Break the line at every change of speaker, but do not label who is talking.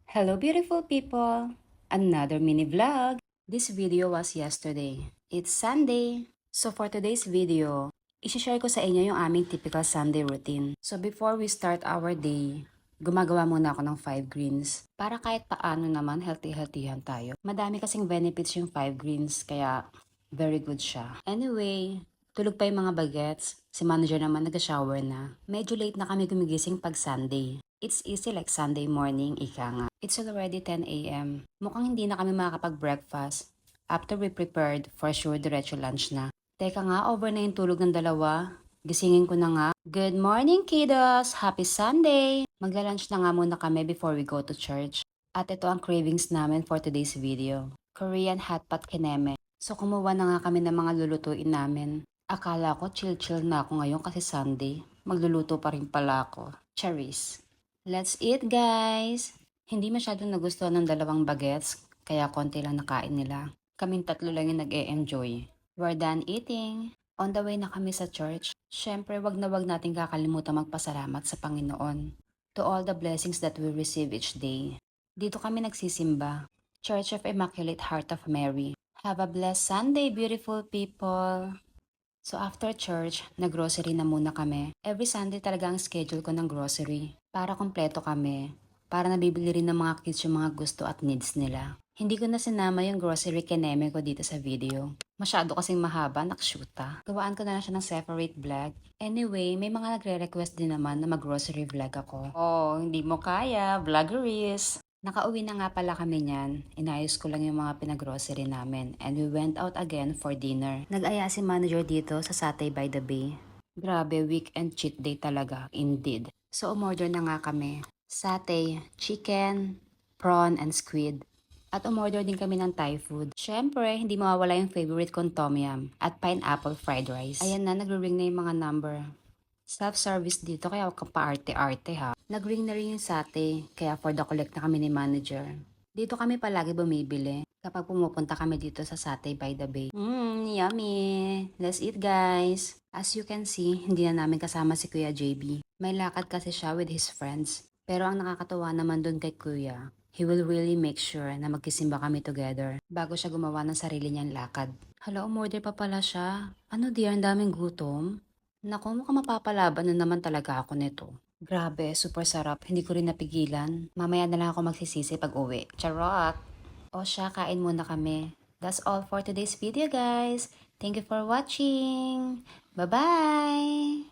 Hello beautiful people! Another mini vlog. This video was yesterday. It's Sunday. So for today's video, isi-share ko sa inyo yung aming typical Sunday routine. So before we start our day, gumagawa muna ako ng 5 greens. Para kahit paano naman healthy-healthyhan tayo. Madami kasing benefits yung 5 greens, kaya very good siya. Anyway, tulog pa yung mga bagets. Si manager naman nag-shower na. Medyo late na kami gumigising pag Sunday. It's easy like Sunday morning, ika nga. It's already 10 a.m. Mukhang hindi na kami makakapag-breakfast. After we prepared, for sure diretso lunch na. Teka nga, over na yung tulog ng dalawa. Gisingin ko na nga. Good morning, kiddos! Happy Sunday! Magla-lunch na nga muna kami before we go to church. At ito ang cravings namin for today's video. Korean hot pot kineme. So kumuha na nga kami ng mga lulutuin namin. Akala ko chill-chill na ako ngayon kasi Sunday. Magluluto pa rin pala ako. Charis! Let's eat, guys! Hindi masyadong nagustuhan ng dalawang bagets, kaya konti lang nakain nila. Kaming tatlo lang yung nag-e-enjoy. We're done eating. On the way na kami sa church. Syempre, wag na wag natin kakalimutan magpasalamat sa Panginoon. To all the blessings that we receive each day. Dito kami nagsisimba. Church of Immaculate Heart of Mary. Have a blessed Sunday, beautiful people! So after church, nag-grocery na muna kami. Every Sunday talaga ang schedule ko ng grocery. Para kompleto kami. Para nabibili rin ng mga kids yung mga gusto at needs nila. Hindi ko na sinama yung grocery kineme ko dito sa video. Masyado kasing mahaba, nakshuta. Gawaan ko na siya ng separate vlog. Anyway, may mga nagre-request din naman na mag-grocery vlog ako. Oh, hindi mo kaya, vloggeries! Nakauwi na nga pala kami niyan. Inayos ko lang yung mga pinag-grocery namin. And we went out again for dinner. Nag-aya si manager dito sa Satay by the Bay. Grabe, weekend cheat day talaga, indeed. So umorder na nga kami. Satay, chicken, prawn, and squid. At umorder din kami ng Thai food. Syempre, hindi mawawala yung favorite kong tom yum at pineapple fried rice. Ayan na, nagre-ring na yung mga number. Self-service dito kaya huwag kang paarte-arte ha. Nag-ring na rin yung sate kaya for the collect na kami ni manager. Dito kami palagi bumibili kapag pumupunta kami dito sa Satay by the Bay. Yummy! Let's eat guys! As you can see, hindi na namin kasama si Kuya JB. May lakad kasi siya with his friends. Pero ang nakakatuwa naman dun kay Kuya, he will really make sure na magkisimba kami together bago siya gumawa ng sarili niyang lakad. Hala, umorder pa pala siya. Ano dear, ang daming gutom. Naku, mukhang mapapalaban na naman talaga ako nito. Grabe, super sarap. Hindi ko rin napigilan. Mamaya na lang ako magsisisi pag uwi. Charot! O siya, kain muna kami. That's all for today's video, guys. Thank you for watching. Bye-bye!